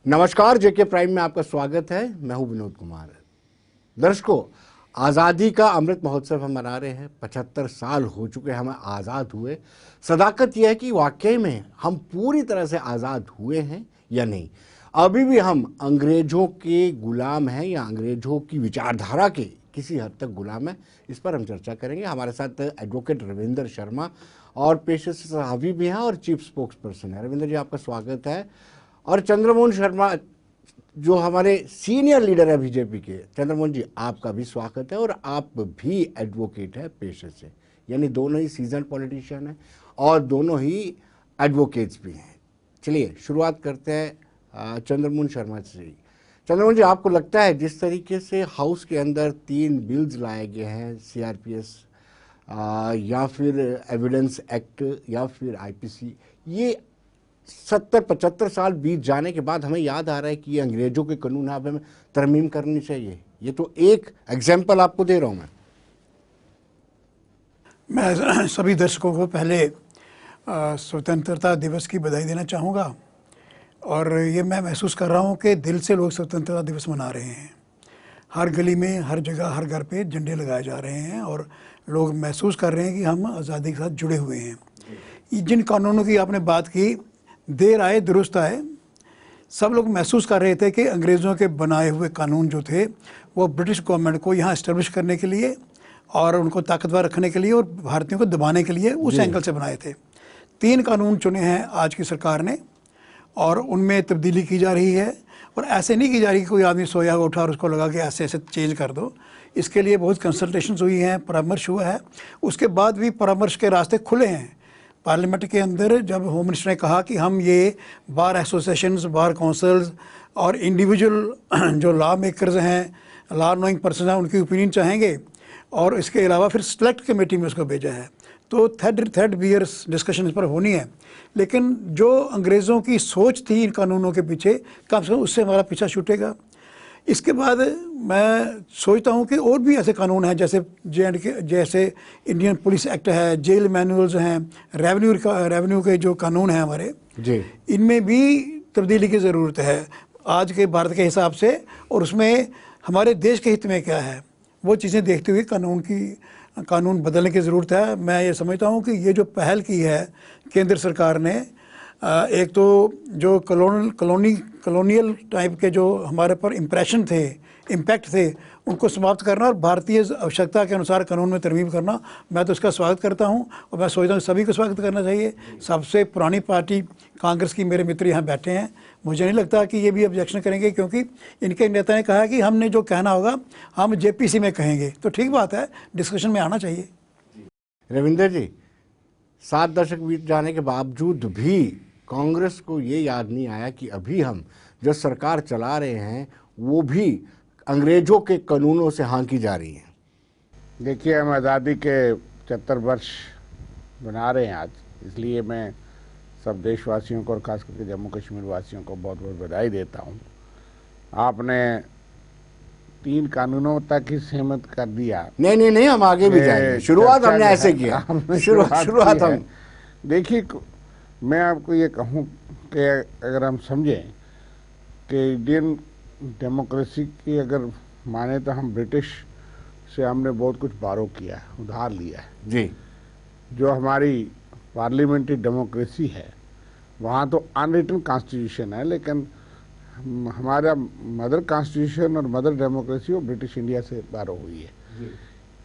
नमस्कार, जेके प्राइम में आपका स्वागत है। मैं हूं विनोद कुमार। दर्शकों, आज़ादी का अमृत महोत्सव हम मना रहे हैं। 75 साल हो चुके हमें आज़ाद हुए। सदाकत यह है कि वाकई में हम पूरी तरह से आज़ाद हुए हैं या नहीं। अभी भी हम अंग्रेजों के गुलाम हैं या अंग्रेजों की विचारधारा के किसी हद तक गुलाम है, इस पर हम चर्चा करेंगे। हमारे साथ एडवोकेट रविंदर शर्मा और पेशे से सहाफ़ी भी हैं और चीफ स्पोक्स पर्सन है। रविंदर जी, आपका स्वागत है। और चंद्रमोहन शर्मा जो हमारे सीनियर लीडर है बीजेपी के। चंद्रमोहन जी, आपका भी स्वागत है। और आप भी एडवोकेट है पेशे से, यानी दोनों ही सीजन पॉलिटिशियन हैं और दोनों ही एडवोकेट्स भी हैं। चलिए शुरुआत करते हैं चंद्रमोहन शर्मा से। चंद्रमोहन जी, आपको लगता है जिस तरीके से हाउस के अंदर 3 बिल्स लाए गए हैं, सीआरपीएस या फिर एविडेंस एक्ट या फिर आईपीसी, ये 70-75 साल बीत जाने के बाद हमें याद आ रहा है कि ये अंग्रेजों के कानून है, अब हमें तरमीम करनी चाहिए। ये तो एक एग्जाम्पल आपको दे रहा हूं मैं सभी दर्शकों को पहले स्वतंत्रता दिवस की बधाई देना चाहूँगा। और ये मैं महसूस कर रहा हूँ कि दिल से लोग स्वतंत्रता दिवस मना रहे हैं। हर गली में, हर जगह, हर घर पे झंडे लगाए जा रहे हैं और लोग महसूस कर रहे हैं कि हम आज़ादी के साथ जुड़े हुए हैं। जिन कानूनों की आपने बात की, देर आए दुरुस्त आए, सब लोग महसूस कर रहे थे कि अंग्रेज़ों के बनाए हुए कानून जो थे वो ब्रिटिश गवर्नमेंट को यहाँ इस्टेब्लिश करने के लिए और उनको ताकतवर रखने के लिए और भारतीयों को दबाने के लिए उस एंगल से बनाए थे। 3 कानून चुने हैं आज की सरकार ने और उनमें तब्दीली की जा रही है। और ऐसे नहीं की जा रही कि कोई आदमी सोया हुआ उठा और उसको लगा कि ऐसे ऐसे चेंज कर दो। इसके लिए बहुत कंसल्टेशंस हुई हैं, परामर्श हुआ है। उसके बाद भी परामर्श के रास्ते खुले हैं। पार्लियामेंट के अंदर जब होम मिनिस्टर ने कहा कि हम ये बार एसोसिएशंस, बार काउंसिल्स और इंडिविजुअल जो लॉ मेकर्स हैं, लॉ नोइंग पर्सन हैं, उनकी ओपिनियन चाहेंगे और इसके अलावा फिर सेलेक्ट कमेटी में उसको भेजा है। तो थर्ड ईयर्स डिस्कशन इस पर होनी है। लेकिन जो अंग्रेज़ों की सोच थी इन कानूनों के पीछे, कम से कम उससे हमारा पीछा छूटेगा। इसके बाद मैं सोचता हूँ कि और भी ऐसे कानून हैं, जैसे J&K, जैसे इंडियन पुलिस एक्ट है, जेल मैनुअल्स हैं, रेवेन्यू के जो कानून हैं हमारे जी, इनमें भी तब्दीली की ज़रूरत है आज के भारत के हिसाब से। और उसमें हमारे देश के हित में क्या है, वो चीज़ें देखते हुए कानून बदलने की ज़रूरत है। मैं ये समझता हूँ कि ये जो पहल की है केंद्र सरकार ने, एक तो जो कॉलोनियल टाइप के जो हमारे पर इम्पैक्ट थे, उनको समाप्त करना और भारतीय आवश्यकता के अनुसार कानून में तरमीम करना, मैं तो इसका स्वागत करता हूं। और मैं सोचता हूँ सभी को स्वागत करना चाहिए। सबसे पुरानी पार्टी कांग्रेस की मेरे मित्र यहाँ बैठे हैं, मुझे नहीं लगता कि ये भी ऑब्जेक्शन करेंगे, क्योंकि इनके नेता ने कहा कि हमने जो कहना होगा हम जेपीसी में कहेंगे। तो ठीक बात है, डिस्कशन में आना चाहिए। रविंदर जी, 7 दशक बीत जाने के बावजूद भी कांग्रेस को ये याद नहीं आया कि अभी हम जो सरकार चला रहे हैं वो भी अंग्रेजों के कानूनों से हाँकी जा रही है। देखिए, हम आज़ादी के 75 वर्ष बना रहे हैं आज, इसलिए मैं सब देशवासियों को और खास करके जम्मू कश्मीर वासियों को बहुत बहुत बधाई देता हूँ। आपने 3 कानूनों तक ही सीमित कर दिया। नहीं, हम आगे भी जाएंगे। शुरुआत हमने ऐसे किया। शुरुआत हम देखिए, मैं आपको ये कहूँ कि अगर हम समझें कि इंडियन डेमोक्रेसी की अगर माने तो हम ब्रिटिश से हमने बहुत कुछ बारो किया है, उधार लिया है जी। जो हमारी पार्लियामेंट्री डेमोक्रेसी है वहाँ तो अनरिटन कॉन्स्टिट्यूशन है, लेकिन हमारा मदर कॉन्स्टिट्यूशन और मदर डेमोक्रेसी वो ब्रिटिश इंडिया से बारो हुई है।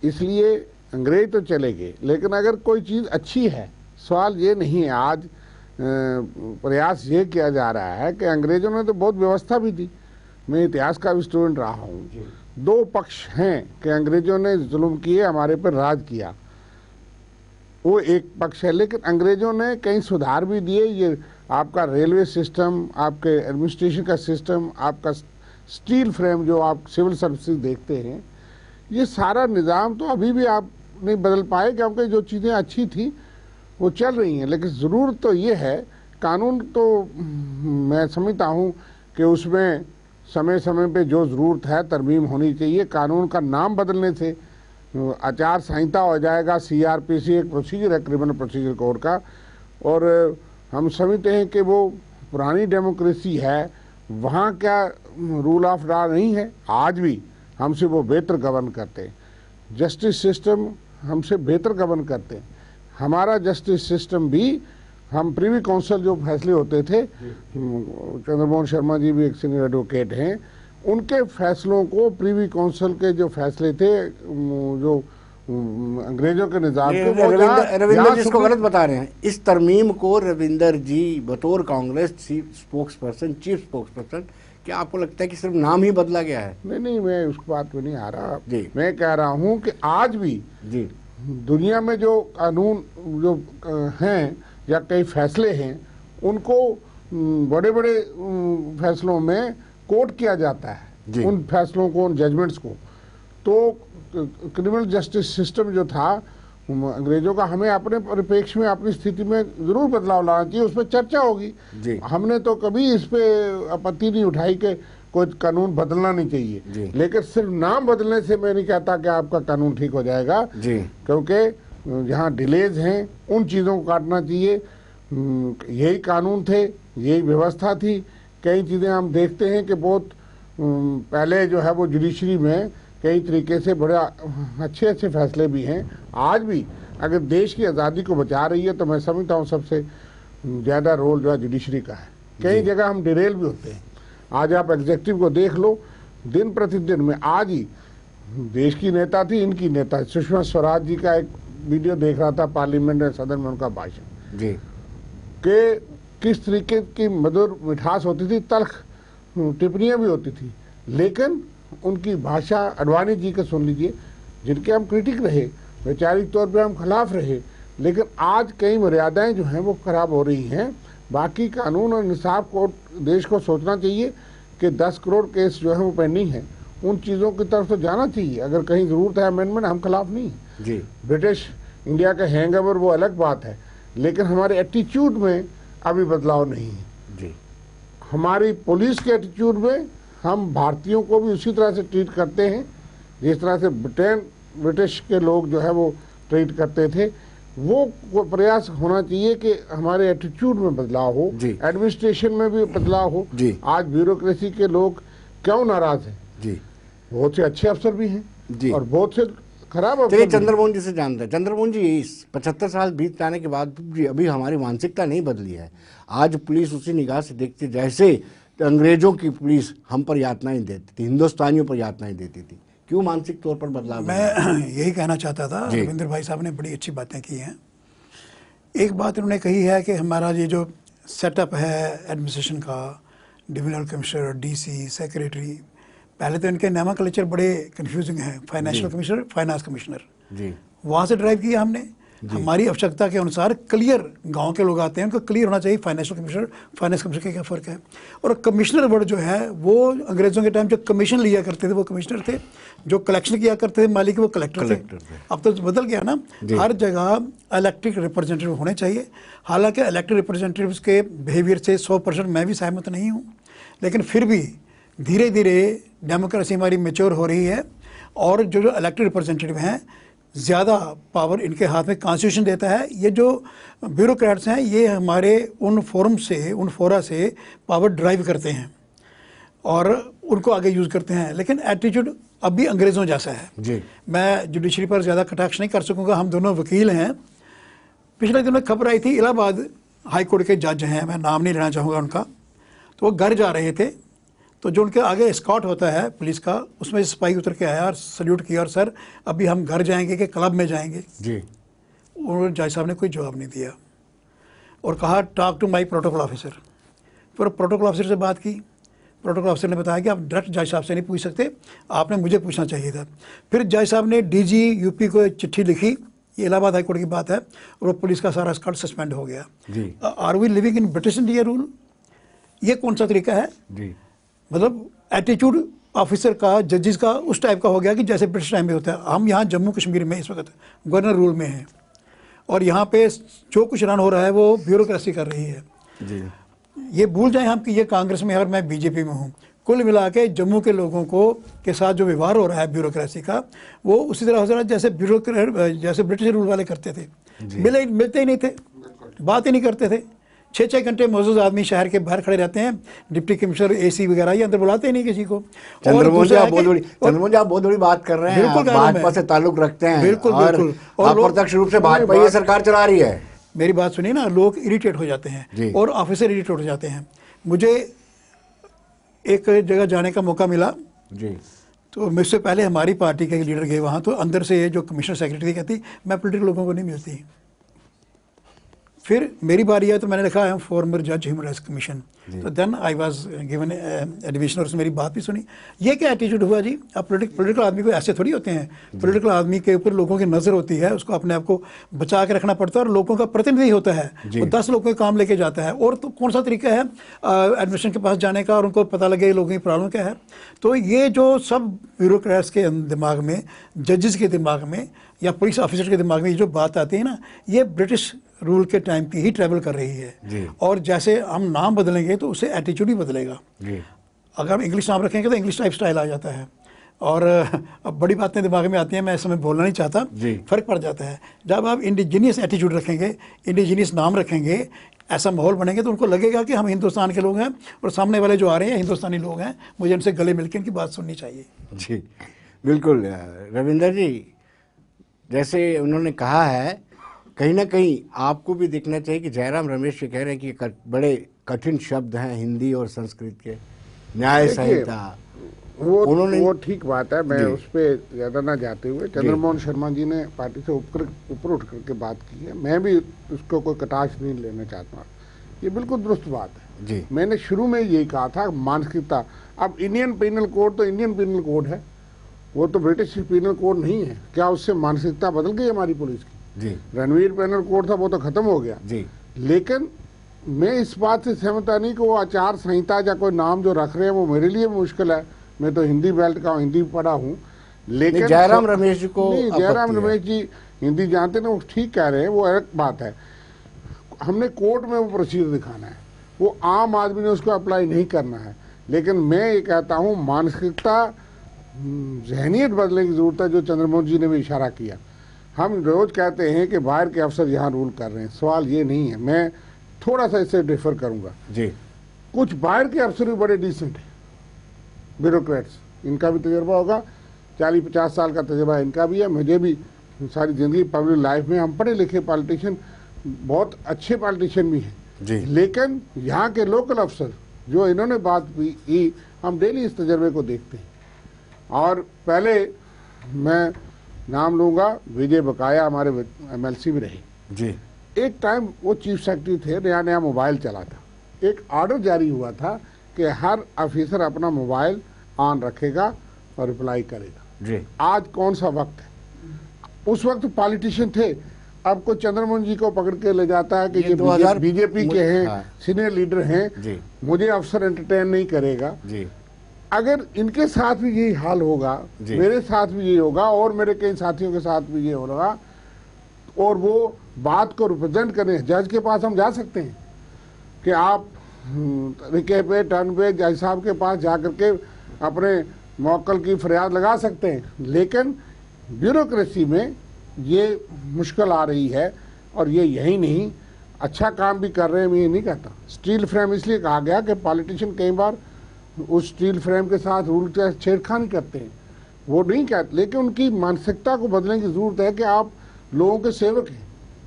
इसलिए अंग्रेज तो चले गए, लेकिन अगर कोई चीज़ अच्छी है, सवाल ये नहीं है। आज प्रयास ये किया जा रहा है कि अंग्रेजों ने तो बहुत व्यवस्था भी दी। मैं इतिहास का भी स्टूडेंट रहा हूँ। 2 पक्ष हैं कि अंग्रेजों ने जुल्म किए, हमारे पर राज किया, वो एक पक्ष है। लेकिन अंग्रेजों ने कई सुधार भी दिए। ये आपका रेलवे सिस्टम, आपके एडमिनिस्ट्रेशन का सिस्टम, आपका स्टील फ्रेम जो आप सिविल सर्विसेज देखते हैं, ये सारा निज़ाम तो अभी भी आप नहीं बदल पाए, क्योंकि जो चीज़ें अच्छी थी वो चल रही हैं। लेकिन ज़रूरत तो ये है, कानून तो मैं समझता हूँ कि उसमें समय समय पे जो ज़रूरत है तरमीम होनी चाहिए। कानून का नाम बदलने से आचार संहिता हो जाएगा। सीआरपीसी एक प्रोसीजर है क्रिमिनल प्रोसीजर कोड का, और हम समझते हैं कि वो पुरानी डेमोक्रेसी है वहाँ क्या रूल ऑफ लॉ नहीं है? आज भी हमसे वो बेहतर गवर्न करते हैं। जस्टिस सिस्टम हमसे बेहतर गवर्न करते हैं। हमारा जस्टिस सिस्टम भी, हम प्रीवी काउंसिल जो फैसले होते थे, चंद्रमोहन शर्मा जी भी एक सीनियर एडवोकेट हैं, उनके फैसलों को प्रीवी काउंसिल के जो फैसले थे जो अंग्रेजों के निजाम के, वो रविंदर जी इसको गलत बता रहे हैं। इस तरमीम को रविंदर जी बतौर कांग्रेस चीफ स्पोक्स पर्सन, क्या आपको लगता है कि सिर्फ नाम ही बदला गया है? नहीं, मैं उस बात पे नहीं आ रहा जी। मैं कह रहा हूँ कि आज भी जी दुनिया में जो कानून जो हैं या कई फैसले हैं, उनको बड़े बड़े फैसलों में कोट किया जाता है, उन फैसलों को, उन जजमेंट्स को। तो क्रिमिनल जस्टिस सिस्टम जो था अंग्रेजों का, हमें अपने परिप्रेक्ष्य में, अपनी स्थिति में जरूर बदलाव लाना चाहिए। उस पर चर्चा होगी। हमने तो कभी इस पे आपत्ति नहीं उठाई कि कोई कानून बदलना नहीं चाहिए, लेकिन सिर्फ नाम बदलने से मैं नहीं कहता कि आपका कानून ठीक हो जाएगा, क्योंकि जहाँ डिलेज हैं उन चीज़ों को काटना चाहिए। यही कानून थे, यही व्यवस्था थी। कई चीज़ें हम देखते हैं कि बहुत पहले जो है वो जुडिशरी में कई तरीके से बड़े अच्छे अच्छे फैसले भी हैं। आज भी अगर देश की आज़ादी को बचा रही है तो मैं समझता हूँ सबसे ज़्यादा रोल जो है जुडिशरी का है। कई जगह हम डिरेल भी होते हैं। आज आप एग्जेक्टिव को देख लो, दिन प्रतिदिन में, आज ही देश की नेता थी, इनकी नेता सुषमा स्वराज जी का एक वीडियो देख रहा था पार्लियामेंट में, सदन में उनका भाषण जी, कि किस तरीके की मधुर मिठास होती थी, तल्ख टिप्पणियाँ भी होती थी, लेकिन उनकी भाषा, अडवाणी जी का सुन लीजिए, जिनके हम क्रिटिक रहे, वैचारिक तौर पे हम खिलाफ रहे, लेकिन आज कई मर्यादाएं जो हैं वो खराब हो रही हैं। बाकी कानून और इंसाफ को देश को सोचना चाहिए कि 10 करोड़ केस जो है वो पेंडिंग है, उन चीज़ों की तरफ तो जाना चाहिए। अगर कहीं ज़रूरत है अमेंडमेंट, हम खिलाफ नहीं है जी। ब्रिटिश इंडिया का हैंगओवर वो अलग बात है, लेकिन हमारे एटीट्यूड में अभी बदलाव नहीं है जी। हमारी पुलिस के एटीट्यूड में हम भारतीयों को भी उसी तरह से ट्रीट करते हैं जिस तरह से ब्रिटिश के लोग जो है वो ट्रीट करते थे। वो प्रयास होना चाहिए कि हमारे एटीट्यूड में बदलाव हो, एडमिनिस्ट्रेशन में भी बदलाव हो। आज ब्यूरोक्रेसी के लोग क्यों नाराज हैं जी? बहुत से अच्छे अफसर भी हैं जी, और बहुत से खराब अफसर। चंद्रमोहन जी से जानते हैं। चंद्रमोहन जी, 75 साल बीत जाने के बाद भी अभी हमारी मानसिकता नहीं बदली है। आज पुलिस उसी निगाह से देखती जैसे अंग्रेजों की पुलिस हम पर यातनाएं देती थी, हिंदुस्तानियों पर यातनाएं देती थी। क्यों मानसिक तौर पर बदलाव? मैं यही कहना चाहता था। रविंद्र भाई साहब ने बड़ी अच्छी बातें की हैं। एक बात उन्होंने कही है कि हमारा ये जो सेटअप है एडमिनिस्ट्रेशन का, डिविजनल कमिश्नर, डीसी, सेक्रेटरी, पहले तो इनके नोमेनक्लेचर बड़े कंफ्यूजिंग हैं। फाइनेंशियल कमिश्नर, फाइनेंस कमिश्नर, वहाँ से ड्राइव किया हमने। हमारी आवश्यकता के अनुसार क्लियर, गांव के लोग आते हैं, उनको क्लियर होना चाहिए फाइनेंशियल कमिश्नर, फाइनेंस कमिश्नर का क्या फ़र्क है। और कमिश्नर वर्ड जो है वो अंग्रेज़ों के टाइम जो कमीशन लिया करते थे वो कमिश्नर थे, जो कलेक्शन किया करते थे मालिक वो कलेक्टर थे। अब तो बदल गया ना, हर जगह इलेक्टेड रिप्रेजेंटेटिव होने चाहिए। हालांकि इलेक्टेड रिप्रेजेंटेटिव्स के बिहेवियर से 100% मैं भी सहमत नहीं हूँ, लेकिन फिर भी धीरे धीरे डेमोक्रेसी हमारी मेच्योर हो रही है और जो इलेक्टेड रिप्रेजेंटेटिव हैं ज़्यादा पावर इनके हाथ में कॉन्स्टिट्यूशन देता है। ये जो ब्यूरोक्रेट्स हैं ये हमारे उन फोरा से पावर ड्राइव करते हैं और उनको आगे यूज़ करते हैं, लेकिन एटीट्यूड अब भी अंग्रेज़ों जैसा है जी। मैं जुडिशरी पर ज़्यादा कटाक्ष नहीं कर सकूँगा, हम दोनों वकील हैं। पिछले दिनों खबर आई थी, इलाहाबाद हाई कोर्ट के जज हैं, मैं नाम नहीं लेना चाहूँगा उनका, तो वो घर जा रहे थे, तो जो उनके आगे स्कॉट होता है पुलिस का, उसमें सिपाही उतर के आया और सल्यूट किया और सर अभी हम घर जाएंगे कि क्लब में जाएंगे जी। उन्होंने जज साहब ने कोई जवाब नहीं दिया और कहा talk to my protocol officer. फिर प्रोटोकॉल ऑफिसर से बात की, प्रोटोकॉल ऑफिसर ने बताया कि आप डायरेक्ट जज साहब से नहीं पूछ सकते, आपने मुझे पूछना चाहिए था। फिर जज साहब ने डीजी यूपी को चिट्ठी लिखी, ये इलाहाबाद हाई कोर्ट की बात है, और वो पुलिस का सारा स्कॉट सस्पेंड हो गया। Are we living in British India rule? ये कौन सा तरीका है जी? मतलब एटीट्यूड ऑफिसर का, जजेस का उस टाइप का हो गया कि जैसे ब्रिटिश टाइम में होता है। हम यहाँ जम्मू कश्मीर में इस वक्त गवर्नर रूल में हैं और यहाँ पे जो कुछ रन हो रहा है वो ब्यूरोक्रेसी कर रही है जी। ये भूल जाएं हम कि ये कांग्रेस में है और मैं बीजेपी में हूँ। कुल मिला के जम्मू के लोगों को के साथ जो व्यवहार हो रहा है ब्यूरोक्रेसी का, वो उसी तरह हो रहा है जैसे ब्रिटिश रूल वाले करते थे। मिलते ही नहीं थे, बात ही नहीं करते थे। 6-6 घंटे मौजूद आदमी शहर के बाहर खड़े रहते हैं, डिप्टी कमिश्नर, एसी वगैरह, ये अंदर बुलाते ही नहीं किसी को। चंद्रमोहन जी, दूसरा आप है बहुत कि- बड़ी चंद्रमोहन जी, आप बहुत बड़ी बात कर रहे हैं। बिल्कुल आप कह रहा हूं भाजपा मैं। से ताल्लुक रखते हैं, बिल्कुल, और बिल्कुल। और लोग- अप्रत्यक्ष रूप से भाजपा ये सरकार चला रही है। मेरी बात सुनिए ना, लोग इरिटेट हो जाते हैं जी। और ऑफिसर इरिटेट हो जाते हैं। मुझे एक जगह जाने का मौका मिला, जी तो मुझसे पहले हमारी पार्टी के लीडर गए वहाँ, तो अंदर से ये जो कमिश्नर सेक्रेटरी कहती, मैं पॉलिटिकल लोगों को नहीं मिलती। फिर मेरी बारी है तो मैंने लिखा है फॉर्मर जज ह्यूमन राइट्स कमीशन, तो then I was given admission, और उसने मेरी बात भी सुनी। ये क्या एटीट्यूड हुआ जी? अब पॉलिटिकल आदमी को ऐसे थोड़ी होते हैं। पॉलिटिकल आदमी के ऊपर लोगों की नज़र होती है, उसको अपने आप को बचा के रखना पड़ता है, और लोगों का प्रतिनिधि होता है, वो 10 लोगों के काम लेके जाता है। और तो कौन सा तरीका है एडमिशन के पास जाने का और उनको पता लगे लोगों की प्रॉब्लम क्या है? तो ये जो सब ब्यूरोक्रेट्स के दिमाग में, जजेस के दिमाग में, या पुलिस ऑफिसर के दिमाग में ये जो बात आती है ना, ये ब्रिटिश रूल के टाइम की ही ट्रैवल कर रही है। और जैसे हम नाम बदलेंगे तो उससे एटीट्यूड ही बदलेगा। अगर हम इंग्लिश नाम रखेंगे तो इंग्लिश टाइप स्टाइल आ जाता है, और अब बड़ी बातें दिमाग में आती हैं, मैं इस समय बोलना नहीं चाहता, फ़र्क पड़ जाता है। जब आप इंडिजीनियस एटीट्यूड रखेंगे, इंडिजीनियस नाम रखेंगे, ऐसा माहौल बनेंगे, तो उनको लगेगा कि हम हिंदुस्तान के लोग हैं और सामने वाले जो आ रहे हैं हिंदुस्तानी लोग हैं, मुझे उनसे गले मिलकर इनकी बात सुननी चाहिए। जी बिल्कुल। रविंदर जी, जैसे उन्होंने कहा है, कहीं ना कहीं आपको भी देखना चाहिए कि जयराम रमेश ये कह रहे हैं कि बड़े कठिन शब्द हैं हिंदी और संस्कृत के, न्याय संहिता। वो ठीक बात है, मैं उस पर ज़्यादा ना जाते हुए, चंद्रमोहन शर्मा जी ने पार्टी से ऊपर उठ करके बात की है, मैं भी उसको कोई कटाक्ष नहीं लेना चाहता। ये बिल्कुल दुरुस्त बात है जी। मैंने शुरू में यही कहा था, मानसिकता। अब इंडियन पिनल कोड तो इंडियन पिनल कोड है, वो तो ब्रिटिश पिनल कोड नहीं है। क्या उससे मानसिकता बदल गई हमारी पुलिस की? जी। रणवीर पिनल कोड था, वो तो खत्म हो गया जी। लेकिन मैं इस बात से सहमत नहीं कि वो आचार संहिता या कोई नाम जो रख रहे हैं वो मेरे लिए मुश्किल है। मैं तो हिंदी बेल्ट का हिंदी पढ़ा हूँ, लेकिन जयराम रमेश जी को नहीं, जयराम रमेश जी हिंदी जानते ना, वो ठीक कह रहे हैं, वो अलग बात है। हमने कोर्ट में वो प्रोसीजर दिखाना है, वो आम आदमी ने उसको अप्लाई नहीं करना है। लेकिन मैं ये कहता हूँ, मानसिकता, जहनीत बदलने की जरूरत है, जो चंद्रमोहन जी ने भी इशारा किया। हम रोज कहते हैं कि बाहर के अफसर यहाँ रूल कर रहे हैं, सवाल ये नहीं है। मैं थोड़ा सा इससे डिफर करूंगा जी। कुछ बाहर के अफसर भी बड़े डिसेंट हैं, ब्यूरोक्रेट्स, इनका भी तजर्बा होगा, 40-50 साल का तजर्बा इनका भी है, मुझे भी सारी जिंदगी पब्लिक लाइफ में, हम पढ़े लिखे पॉलिटिशियन, बहुत अच्छे पॉलिटिशियन भी हैं। लेकिन यहाँ के लोकल अफसर जो इन्होंने बात की, हम डेली इस तजर्बे को देखते हैं। और पहले मैं नाम लूंगा, विजय बकाया हमारे MLC भी रहे जी। एक टाइम वो चीफ सेक्रेटरी थे, नया नया मोबाइल चला था, एक ऑर्डर जारी हुआ था कि हर ऑफिसर अपना मोबाइल ऑन रखेगा और रिप्लाई करेगा जी। आज कौन सा वक्त है? उस वक्त पॉलिटिशियन थे, अब कोई चंद्रमोहन जी को पकड़ के ले जाता है कि ये बीजेपी के हैं, हाँ। सीनियर लीडर हैं जी। मुझे अफसर एंटरटेन नहीं करेगा जी। अगर इनके साथ भी यही हाल होगा, मेरे साथ भी यही होगा और मेरे कई साथियों के साथ भी ये होगा, और वो बात को रिप्रेजेंट करने जज के पास हम जा सकते हैं कि आप तरीके पे टर्न पे जज साहब के पास जा करके अपने मौक्कल की फरियाद लगा सकते हैं। लेकिन ब्यूरोक्रेसी में ये मुश्किल आ रही है, और ये यही नहीं, अच्छा काम भी कर रहे हैं, मैं ये नहीं कहता। स्टील फ्रेम इसलिए कहा गया कि पॉलिटिशियन कई बार उस स्टील फ्रेम के साथ रूल के छेड़खानी करते हैं, वो नहीं कहते, लेकिन उनकी मानसिकता को बदलने की जरूरत है कि आप लोगों के सेवक हैं,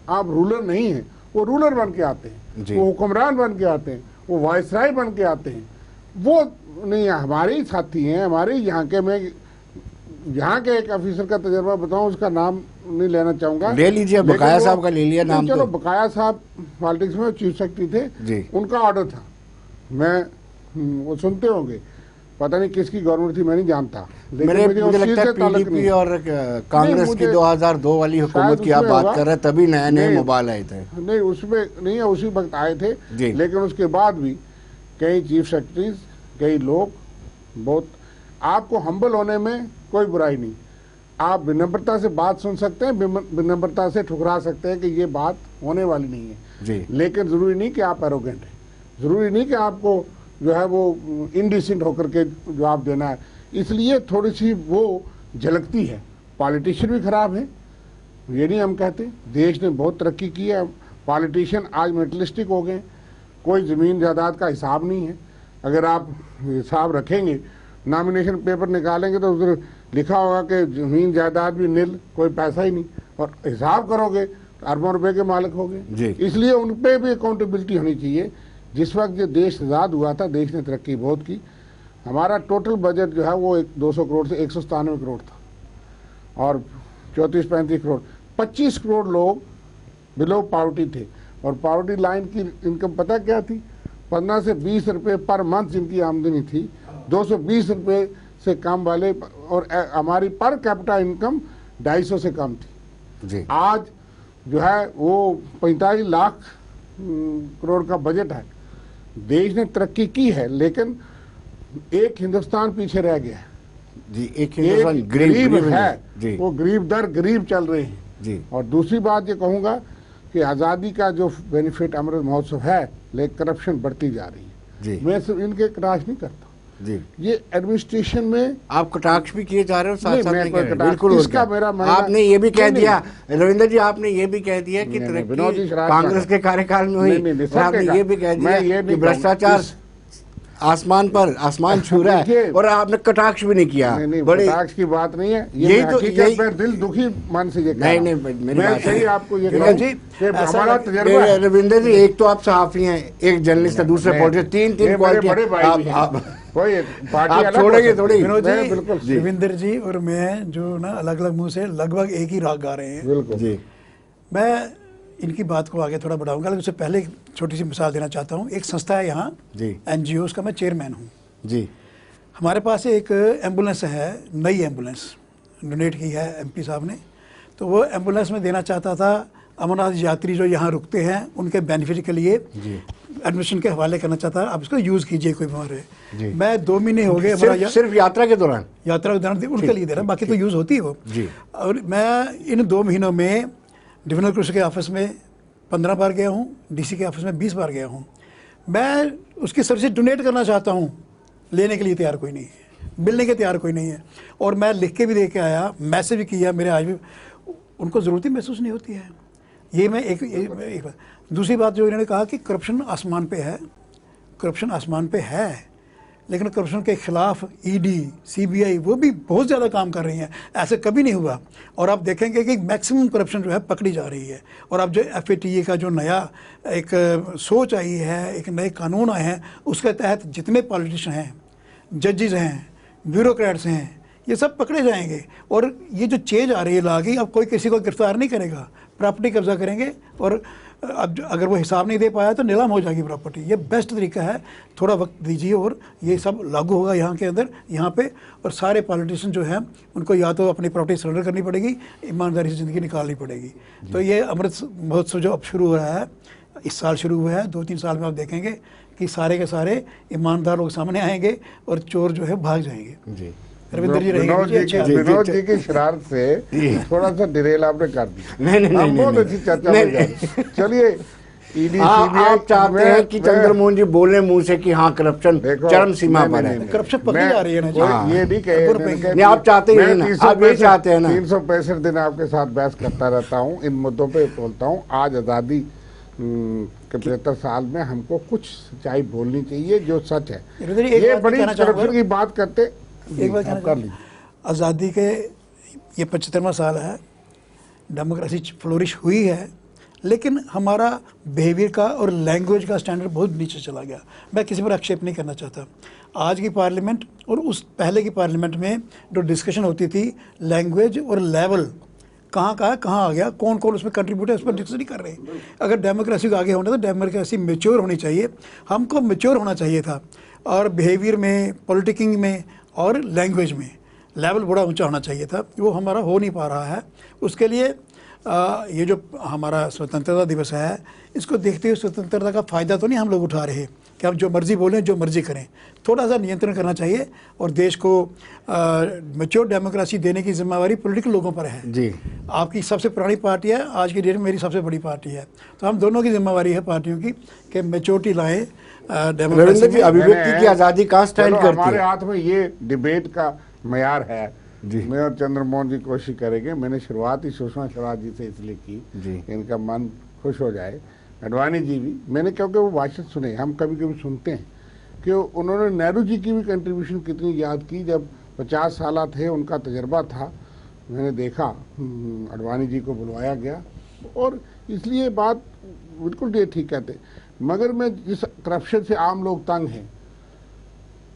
आप रूलर नहीं हैं। वो रूलर बन के आते हैं, वो हुक्मरान बन के आते हैं, वो वायसराय बन के आते हैं, वो नहीं। हमारे ही साथी हैं, हमारे यहाँ के, मैं यहाँ के एक ऑफिसर का तजर्बा बताऊं, उसका नाम नहीं लेना चाहूंगा, ले लीजिए, बकाया साहब का ले लिया नाम। चलो, बकाया साहब पॉलिटिक्स में चीफ सेक्रेटरी थे, उनका ऑर्डर था, मैं वो सुनते होंगे, पता नहीं किसकी गवर्नमेंट थी, मैं नहीं जानता, लेकिन मुझे लगता है PDP और कांग्रेस की 2002 वाली हुकूमत की आप बात कर रहे हैं, तभी नए नए मोबाइल आए थे। नहीं, उसमें नहीं है, उसी वक्त आए थे, लेकिन उसके बाद भी कई चीफ सेक्रेटरीज, कई लोग, बहुत, आपको हम्बल होने में कोई बुराई नहीं, आप विनम्रता से बात सुन सकते हैं, विनम्रता से ठुकरा सकते हैं कि ये बात होने वाली नहीं है, लेकिन जरूरी नहीं कि आप एरोगेंट हैं, जरूरी नहीं कि आपको जो है वो इंडिसेंट होकर के जवाब देना है। इसलिए थोड़ी सी वो झलकती है। पॉलिटिशियन भी खराब है, ये नहीं हम कहते, देश ने बहुत तरक्की की है, पॉलिटिशियन आज मेटलिस्टिक हो गए, कोई ज़मीन जायदाद का हिसाब नहीं है। अगर आप हिसाब रखेंगे, नॉमिनेशन पेपर निकालेंगे तो उधर लिखा होगा कि ज़मीन जायदाद भी नील, कोई पैसा ही नहीं, और हिसाब करोगे तो अरबों रुपए के मालिक हो गए। इसलिए उन पर भी अकाउंटेबिलिटी होनी चाहिए। जिस वक्त जो देश आज़ाद हुआ था, देश ने तरक्की बहुत की। हमारा टोटल बजट जो है वो 200 करोड़ से 197 करोड़ था, और 34-35 करोड़, 25 करोड़ लोग बिलो पॉवर्टी थे। और पॉवर्टी लाइन की इनकम पता क्या थी? 15 से 20 रुपये पर मंथ जिनकी आमदनी थी, 220 रुपये से कम वाले, और हमारी पर कैपिटा इनकम 250 से कम थी जी। आज जो है वो 45 लाख करोड़ का बजट है। देश ने तरक्की की है, लेकिन एक हिंदुस्तान पीछे रह गया है जी। एक हिंदुस्तान गरीब है जी। वो गरीब दर गरीब चल रहे हैं जी। और दूसरी बात ये कहूँगा कि आज़ादी का जो बेनिफिट अमृत महोत्सव है, लेकिन करप्शन बढ़ती जा रही है जी। मैं सिर्फ इनके कटाक्ष नहीं करता जी। ये एडमिनिस्ट्रेशन में आप कटाक्ष भी किए जा रहे हो, साथ नहीं, साथ मैं नहीं कोई कह रहे। कटाक्ष- बिल्कुल इसका और क्या। मेरा मानना- आपने ये भी कह नहीं, दिया रविंदर जी, आपने ये भी कह दिया कि नहीं, तरक्की विनोद जी, शराब कांग्रेस का- के कार्यकाल में हुई। नहीं, नहीं, और आपने सबके ये भी कह मैं दिया ये कि नहीं भ्रष्टाचार कहूँ। आसमान छू रहा है, देखिए- और आपने कटाक्ष भी नहीं किया। नहीं, बड़े कटाक्ष की बात नहीं है, यही मैं तो- हकीकत यही- में दिल दुखी मन से ये कह नहीं, रहा नहीं, हूं। मेरी मैं बात सही है। आपको ये विनोद कहूं जी, कि ऐसा हमारा लग- तजर्बा है। रविंदर जी, एक तो आप सहाफी हैं, एक जर्नलिस्ट है, दूसरे मैं- पॉलिटिशियन, तीन ये तीन मेरे क्वालिटी बड़े भाई भी हैं। आप कोई पार्टी आप अलग हो छोड़ेंगे सकती थोड़ी। है। विनोद मैं जी, बिल्कुल रविंदर जी और मैं जो ना अलग अलग मुंह से लगभग एक ही राग गा रहे हैं। बिल्कुल जी मैं इनकी बात को आगे थोड़ा बढ़ाऊंगा, लेकिन उससे पहले एक छोटी सी मिसाल देना चाहता हूँ। एक संस्था है यहाँ जी NGOs का, मैं चेयरमैन हूँ। जी हमारे पास एक एम्बुलेंस है, नई एम्बुलेंस डोनेट की है MP साहब ने। तो वो एम्बुलेंस में देना चाहता था अमरनाथ यात्री जो यहाँ रुकते हैं उनके बेनिफिट के लिए जी एडमिशन के हवाले करना चाहता है। आप इसको यूज़ कीजिए, कोई बीमार जी। है। मैं 2 महीने हो गए हमारा सिर्फ यात्रा के दौरान। यात्रा उदाहरण उनके लिए दे रहा हूं, बाकी तो यूज़ होती है वो। जी। और मैं इन 2 महीनों में डिविजनल कमिश्नर के ऑफिस में 15 बार गया हूँ, DC के ऑफिस में 20 बार गया हूँ। मैं उसकी सर्विस डोनेट करना चाहता हूँ, लेने के लिए तैयार कोई नहीं है, मिलने के तैयार कोई नहीं है। और मैं लिख के भी दे के आया, मैसेज भी किया, मेरे आज भी उनको ज़रूरत ही महसूस नहीं होती है। ये मैं एक बात। दूसरी बात जो इन्होंने कहा कि करप्शन आसमान पे है, करप्शन आसमान पे है, लेकिन करप्शन के खिलाफ ED CBI वो भी बहुत ज़्यादा काम कर रही हैं, ऐसे कभी नहीं हुआ। और आप देखेंगे कि मैक्सिमम करप्शन जो है पकड़ी जा रही है। और अब जो FATA का जो नया एक सोच आई है, एक नए कानून आए हैं, उसके तहत जितने पॉलिटिशियन हैं, जजेस हैं, ब्यूरोक्रेट्स हैं, ये सब पकड़े जाएंगे। और ये जो चेंज आ रही है लॉ की, अब कोई किसी को गिरफ्तार नहीं करेगा, प्रॉपर्टी कब्जा करेंगे। और अब अगर वो हिसाब नहीं दे पाया तो नीलाम हो जाएगी प्रॉपर्टी। ये बेस्ट तरीका है, थोड़ा वक्त दीजिए और ये सब लागू होगा यहाँ के अंदर, यहाँ पे। और सारे पॉलिटिशियन जो हैं उनको या तो अपनी प्रॉपर्टी सरेंडर करनी पड़ेगी, ईमानदारी से ज़िंदगी निकालनी पड़ेगी। तो ये अमृत महोत्सव जो अब शुरू हो रहा है, इस साल शुरू हुआ है, 2-3 साल में आप देखेंगे कि सारे के सारे ईमानदार लोग सामने आएंगे और चोर जो है भाग जाएंगे। जी रविंदर जी विनोद जी रहेंगे। की विनोद जी की शरारत से थोड़ा सा डिरेल आपने कर दिया। नहीं, हम बहुत अच्छी चर्चा में जा रहे हैं। चलिए ED आप चाहते हैं कि चंद्रमोहन जी बोले मुंह से कि हाँ करप्शन देखो, चरम सीमा नहीं, पर नहीं, है। नहीं, करप्शन पकड़ी मैं- जा रही है ना जी। कोई ये नहीं कहे अगर मैंने कहा नहीं, आप चाहते ही मैं नहीं ना, 365 आप ये चाहते हैं ना। 365 दिन आपके साथ बहस करता रहता हूँ, इन मुद्दों पे बोलता हूँ। आज आज़ादी के 75 साल में हमको कुछ सच्चाई बोलनी चाहिए जो सच है। रविंदर जी, एक ये बात बड़ी कहना चाहूंगा। करप्शन की बात करते, एक बात आप कहना कर लीजिए। आज़ादी के ये 75वां साल है, डेमोक्रेसी फ्लोरिश हुई है, लेकिन हमारा बिहेवियर का और लैंग्वेज का स्टैंडर्ड बहुत नीचे चला गया। मैं किसी पर आक्षेप नहीं करना चाहता। आज की पार्लियामेंट और उस पहले की पार्लियामेंट में जो डिस्कशन होती थी, लैंग्वेज और लेवल कहाँ का है, कहाँ आ गया, कौन कौन उसमें कंट्रीब्यूट है, उस पर डिस्कस नहीं कर रहे। अगर डेमोक्रेसी को आगे होना तो डेमोक्रेसी मेच्योर होनी चाहिए, हमको मेच्योर होना चाहिए था। और बिहेवियर में, पॉलिटिकिंग में और लैंग्वेज में लेवल बड़ा ऊंचा होना चाहिए था, वो हमारा हो नहीं पा रहा है। उसके लिए ये जो हमारा स्वतंत्रता दिवस है, इसको देखते हुए स्वतंत्रता का फ़ायदा तो नहीं हम लोग उठा रहे कि हम जो मर्ज़ी बोलें, जो मर्ज़ी करें। थोड़ा सा नियंत्रण करना चाहिए और देश को मैच्योर डेमोक्रेसी देने की जिम्मेवारी पॉलिटिकल लोगों पर है। जी आपकी सबसे पुरानी पार्टी है, आज की डेट में मेरी सबसे बड़ी पार्टी है, तो हम दोनों की जिम्मेवारी है पार्टियों की कि मैच्योरिटी लाएँ डेमोक्रेसी रविंद्र जी, में। अभिव्यक्ति की आज़ादी कहाँ स्टैंड चलो, करती हमारे है? हाथ में ये डिबेट का मयार है जी। मैं और चंद्रमोहन जी कोशिश करेंगे। मैंने शुरुआत ही सुषमा स्वराज जी से इसलिए की जी। इनका मन खुश हो जाए। अडवाणी जी भी, मैंने क्योंकि वो भाषण सुने, हम कभी कभी सुनते हैं कि उन्होंने नेहरू जी की भी कंट्रीब्यूशन कितनी याद की। जब 50 साल थे, उनका तजर्बा था, मैंने देखा अडवाणी जी को बुलवाया गया, और इसलिए बात बिल्कुल ये ठीक कहते। मगर मैं जिस करप्शन से आम लोग तंग हैं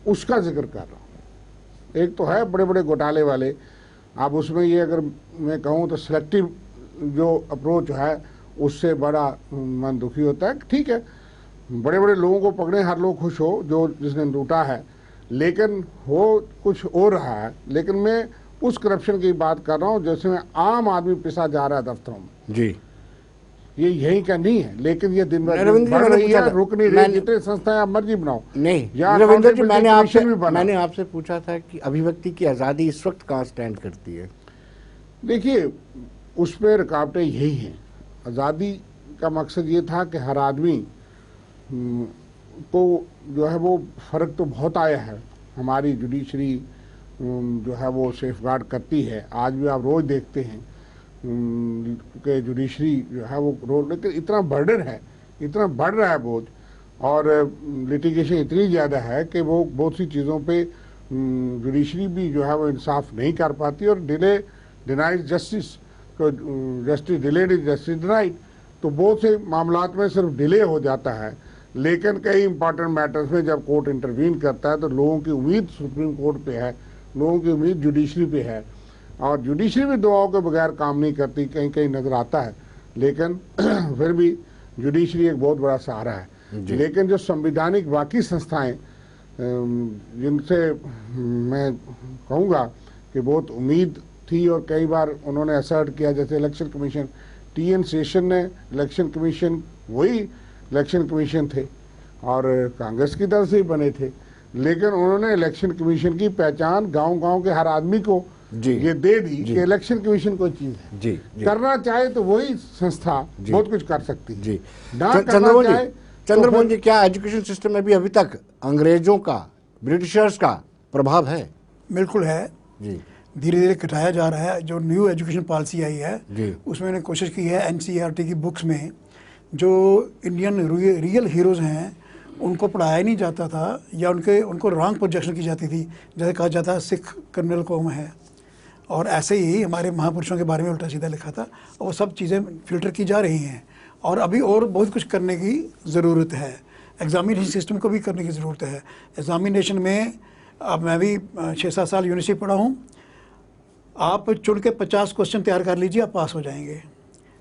उसका जिक्र कर रहा हूँ। एक तो है बड़े बड़े घोटाले वाले, आप उसमें ये अगर मैं कहूँ तो सिलेक्टिव जो अप्रोच है उससे बड़ा मन दुखी होता है। ठीक है, बड़े बड़े लोगों को पकड़े, हर लोग खुश हो जो जिसने लूटा है, लेकिन हो कुछ हो रहा है। लेकिन मैं उस करप्शन की बात कर रहा हूँ जिसमें आम आदमी पिसा जा रहा है दफ्तरों में जी। ये यही का नहीं है, लेकिन ये दिन ब रविंद्र दिन जी, बढ़ मैंने रही पूछा है, था, रुक नहीं रही। जितने संस्थाएं आप मर्जी बनाओ। नहीं या रविंद्र जी, accountability commission भी बना। मैंने आपसे पूछा था कि अभिव्यक्ति की आज़ादी इस वक्त कहाँ स्टैंड करती है? देखिए, उस पर रुकावटें यही हैं। आज़ादी का मकसद ये था कि हर आदमी को जो है वो फ़र्क तो बहुत आया है। हमारी जुडिशरी जो है वो सेफ गार्ड करती है। आज भी आप रोज़ देखते हैं कि जुडिशरी जो है वो रोज, लेकिन इतना बर्डन है, इतना बढ़ रहा है बोझ, और लिटिगेशन इतनी ज़्यादा है कि वो बहुत सी चीज़ों पे जुडिशरी भी जो है वो इंसाफ नहीं कर पाती, और डिनाइज जस्टिस को, justice delayed is justice denied. तो बहुत से मामलात में सिर्फ डिले हो जाता है, लेकिन कई इंपॉर्टेंट मैटर्स में जब कोर्ट इंटरवीन करता है तो लोगों की उम्मीद सुप्रीम कोर्ट पे है, लोगों की उम्मीद जुडिशरी पे है, और जुडिशरी भी दुआओं के बगैर काम नहीं करती, कहीं कहीं नजर आता है। लेकिन फिर भी जुडिशरी एक बहुत बड़ा सहारा है। लेकिन जो संवैधानिक बाकी संस्थाएं जिनसे मैं कहूँगा कि बहुत उम्मीद थी, और कई बार उन्होंने असर्ट किया, जैसे इलेक्शन कमीशन, TN शेषन ने इलेक्शन कमीशन, वही इलेक्शन कमीशन थे और कांग्रेस की तरफ से ही बने थे, लेकिन उन्होंने इलेक्शन कमीशन की पहचान गांव-गांव के हर आदमी को ये दे दी कि इलेक्शन कमीशन कोई चीज है। जी, करना चाहे तो वही संस्था बहुत कुछ कर सकती है। जी। ना चंद्रमोहन करना चाहे जी, चंद्रमोहन जी, क्या एजुकेशन सिस्टम में भी अभी तक अंग्रेजों का, ब्रिटिशर्स का प्रभाव है? बिल्कुल है जी। धीरे धीरे घटाया जा रहा है। जो न्यू एजुकेशन पॉलिसी आई है जी। उसमें मैंने कोशिश की है NCERT की बुक्स में जो इंडियन रियल हीरोज़ हैं उनको पढ़ाया नहीं जाता था, या उनको रॉन्ग प्रोजेक्शन की जाती थी। जैसे कहा जाता है सिख क्रिमिनल कौम है, और ऐसे ही हमारे महापुरुषों के बारे में उल्टा सीधा लिखा था। और वो सब चीज़ें फिल्टर की जा रही हैं, और अभी और बहुत कुछ करने की ज़रूरत है। एग्ज़ामिनेशन सिस्टम को भी करने की ज़रूरत है। एग्ज़ामिनेशन में अब मैं भी 6-7 साल यूनिवर्सिटी पढ़ा हूँ, आप चुन के 50 क्वेश्चन तैयार कर लीजिए, आप पास हो जाएंगे,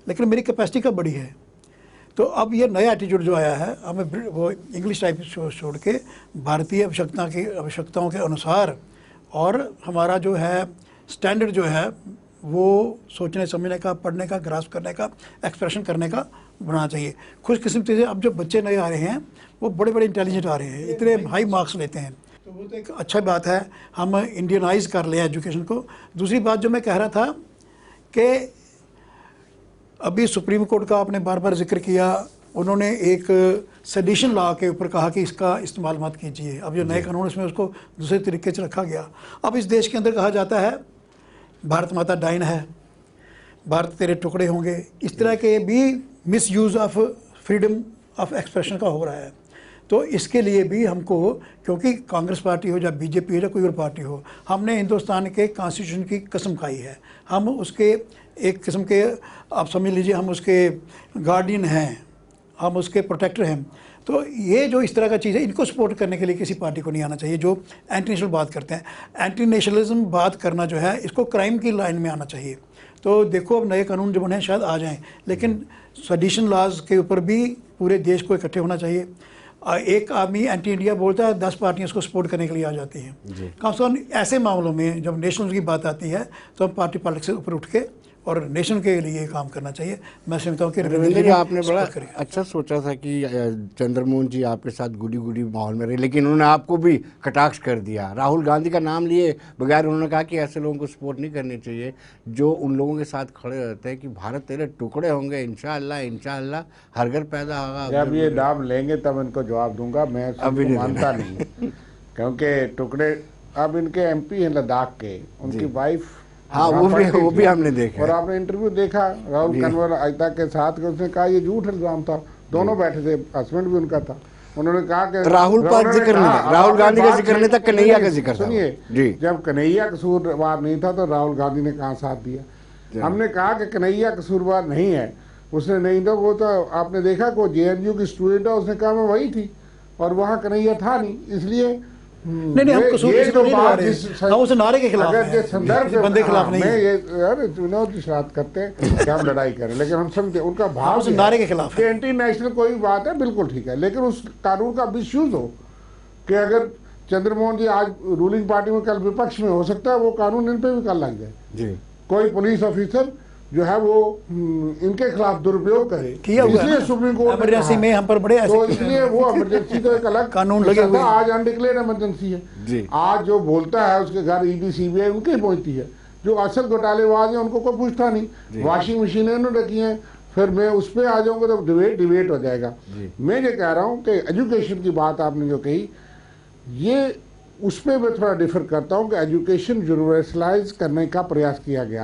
लेकिन मेरी कैपेसिटी का बड़ी है। तो अब ये नया एटीट्यूड जो आया है, हमें वो इंग्लिश टाइप छोड़ के भारतीय आवश्यकताओं के अनुसार, और हमारा जो है स्टैंडर्ड जो है वो सोचने समझने का, पढ़ने का, ग्रास्प करने का, एक्सप्रेशन करने का बनाना चाहिए। खुशकिस्मती से अब जो बच्चे नए आ रहे हैं वो बड़े बड़े इंटेलिजेंट आ रहे हैं, इतने हाई मार्क्स लेते हैं, तो वो तो एक अच्छा बात है, हम इंडियनाइज कर लें एजुकेशन को। दूसरी बात जो मैं कह रहा था कि अभी सुप्रीम कोर्ट का आपने बार बार जिक्र किया, उन्होंने एक सेडिशन लॉ के ऊपर कहा कि इसका इस्तेमाल मत कीजिए। अब जो नए कानून इसमें उसको दूसरे तरीके से रखा गया। अब इस देश के अंदर कहा जाता है भारत माता डाइन है, भारत तेरे टुकड़े होंगे, इस तरह के भी miss use of freedom of expression का हो रहा है। तो इसके लिए भी हमको, क्योंकि कांग्रेस पार्टी हो या BJP हो या कोई और पार्टी हो, हमने हिंदुस्तान के कॉन्स्टिट्यूशन की कसम खाई है। हम उसके एक किस्म के, आप समझ लीजिए, हम उसके गार्डियन हैं, हम उसके प्रोटेक्टर हैं। तो ये जो इस तरह का चीज़ है, इनको सपोर्ट करने के लिए किसी पार्टी को नहीं आना चाहिए जो एंटी नेशनल बात करते हैं। एंटी नेशनलिज्म बात करना जो है, इसको क्राइम की लाइन में आना चाहिए। तो देखो अब नए कानून जो बने शायद आ जाएं, लेकिन सेडिशन लॉज के ऊपर भी पूरे देश को इकट्ठे होना चाहिए। एक आदमी एंटी इंडिया बोलता है, 10 पार्टियां उसको सपोर्ट करने के लिए आ जाती हैं। कम से कम ऐसे मामलों में जब नेशनल की बात आती है तो हम पार्टी पॉलिटिक्स से ऊपर उठ के और नेशन के लिए काम करना चाहिए। मैं समझता हूँ कि रविंद्र जी, आपने बड़ा अच्छा सोचा था कि चंद्रमोहन जी आपके साथ गुडी गुडी माहौल में रहे, लेकिन उन्होंने आपको भी कटाक्ष कर दिया। राहुल गांधी का नाम लिए बगैर उन्होंने कहा कि ऐसे लोगों को सपोर्ट नहीं करनी चाहिए जो उन लोगों के साथ खड़े रहते हैं कि भारत तेरे टुकड़े होंगे, इंशाअल्लाह इंशाअल्लाह हर घर पैदा होगा। जब ये दाम लेंगे तब इनको जवाब दूंगा। मैं अभी मानता नहीं, क्योंकि टुकड़े, अब इनके MP हैं लद्दाख के, उनकी वाइफ, हाँ वो भी हमने देखा, और आपने इंटरव्यू देखा राहुल कन्वर अजता के साथ, उसने कहा ये झूठ इल्जाम था, दोनों बैठे थे, हस्बैंड भी उनका था। उन्होंने कहा कि राहुल का जिक्र नहीं है, राहुल गांधी का जिक्र नहीं था, कन्हैया का जिक्र था। सुनिए जी, जब कन्हैया कसूरवार नहीं था तो राहुल गांधी ने कहाँ साथ दिया। हमने कहा कि कन्हैया कसूरवार नहीं है, उसने नहीं था, वो तो आपने देखा कि जेएनयू की स्टूडेंट है, उसने कहा मैं वही थी और वहाँ कन्हैया था नहीं, इसलिए नहीं हम कसूर किसी को नहीं लगा रहे, हम उस नारे के खिलाफ अगर ये हैं, संदर्भ किसी बंदे के खिलाफ नहीं मैं है। ये यार विनोद की शरारत करते हैं कि हम लड़ाई करें, लेकिन हम समझते उनका भाव उस नारे के खिलाफ है। एंटी नेशनल कोई बात है, बिल्कुल ठीक है, लेकिन उस कानून का मिसयूज हो कि अगर चंद्रमोहन जी आज रूलिंग पार्टी में कल विपक्ष में, हो सकता है वो कानून इन पे भी कल लग जाए। जी, कोई पुलिस ऑफिसर जो है वो इनके खिलाफ दुरुपयोग करे, किया हुआ है इसलिए ना। सुप्रीम कोर्ट ने इमरजेंसी कहा। में हम पर बड़े ऐसे तो इसलिए वो इमरजेंसी तो एक अलग कानून लगे हुए हैं। आज अनडिक्लेयर्ड इमरजेंसी है। जी। आज जो बोलता है उसके घर ईडी सीबीआई उनके ही पहुंचती है, जो असल घोटालेबाज है उनको कोई पूछता नहीं। वॉशिंग मशीनें इन्होंने रखी हैं, फिर मैं उस पर आ जाऊंगा तो डिबेट हो जाएगा। मैं ये कह रहा हूँ कि एजुकेशन की बात आपने जो कही, ये उसमें मैं थोड़ा डिफर करता हूँ कि एजुकेशन यूनिवर्सलाइज करने का प्रयास किया गया।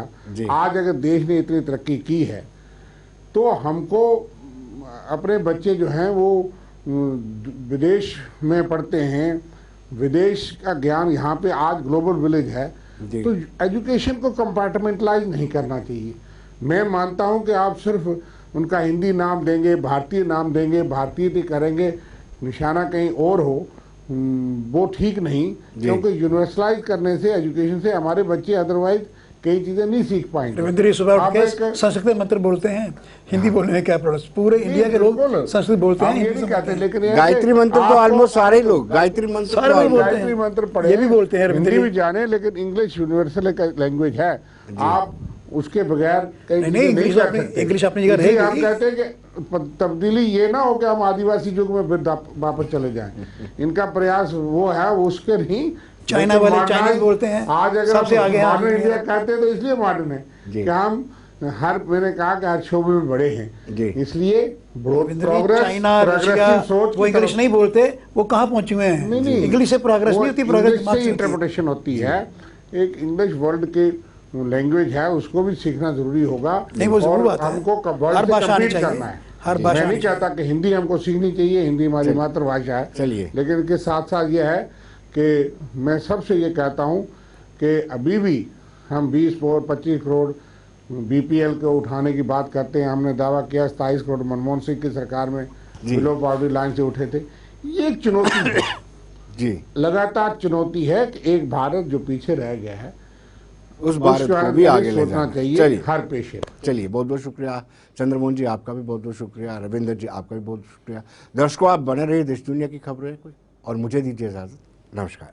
आज अगर देश ने इतनी तरक्की की है तो हमको अपने बच्चे जो हैं वो विदेश में पढ़ते हैं, विदेश का ज्ञान यहाँ पे आज ग्लोबल विलेज है, तो एजुकेशन को कंपार्टमेंटलाइज नहीं करना चाहिए। मैं मानता हूँ कि आप सिर्फ उनका हिंदी नाम देंगे, भारतीय नाम देंगे, भारतीय करेंगे, निशाना कहीं और हो, वो ठीक नहीं, क्योंकि यूनिवर्सलाइज करने से, एजुकेशन से हमारे बच्चे अदरवाइज कई चीजें नहीं सीख पाएंगे। रविंद्र जी सुबह उठ के संस्कृत मंत्र बोलते हैं, हिंदी बोलने में क्या प्रॉब्लम, पूरे इंडिया के लोग संस्कृत बोलते हैं, ये नहीं कहते, लेकिन गायत्री मंत्र तो ऑलमोस्ट सारे लोग गायत्री मंत्र सारे लोग बोलते गायत्री हैं, मंत्र पढ़े, ये भी बोलते हैं रविंद्र हिंदी जी। भी जाने, लेकिन इंग्लिश यूनिवर्सल लैंग्वेज है, आप उसके बगैर कई नहीं, चीजें इंग्लिश कर अपनी- सकते। इंग्लिश अपनी जगह इसलिए रहेगी। हम कहते हैं कि तब्दीली ये ना हो कि हम आदिवासी युग में फिर वापस चले जाएं। इनका प्रयास वो है, उसके नहीं। चाइना लेकिन वाले modern चाइनीज बोलते हैं, आज अगर सबसे आगे हैं मॉडर्न आज इंडिया में। कहते हैं तो इसलिए मॉडर्न है कि हम मैंने कहा कि हर शोबे में बड़े हैं, जी। इसलिए रविंद्र जी, प्रोग्रेस, चाइना, रशिया, सोच वो इंग्लिश नहीं बोलते, वो कहाँ पहुंचे हुए हैं? नहीं, इंग्लिश से प्रोग्रेस नहीं होती, प्रोग्रेस दिमाग से होती है। इंटरप्रिटेशन होती है। एक इंग्लिश वर्ल्ड के लैंग्वेज है, उसको भी सीखना जरूरी होगा। नहीं, वो जरूर और बात है। हमको हर वर्ल्ड से भाषा आनी compete चाहिए, करना है। हर भाषा मैं नहीं आनी चाहता कि हिंदी हमको सीखनी चाहिए, हिंदी हमारी मातृभाषा है, चलिए। लेकिन इसके साथ साथ ये है कि मैं सबसे ये कहता हूँ कि अभी भी हम 20 करोड़ 25 करोड़ बीपीएल को उठाने की बात करते हैं। हमने दावा किया 27 करोड़ मनमोहन सिंह की सरकार में बिलो पॉवर्टी लाइन से उठे थे। ये एक चुनौती है, जी, लगातार चुनौती है कि एक भारत जो पीछे रह गया है, उस भारत को भी आगे ले सोचना जाना चाहिए चलिए, हर पेशे। चलिए, बहुत बहुत शुक्रिया चंद्रमोहन जी, आपका भी बहुत बहुत शुक्रिया। रविंद्र जी, आपका भी बहुत शुक्रिया। दर्शकों, आप बने रहिए देश दुनिया की खबरें कोई, और मुझे दीजिए इजाजत। नमस्कार।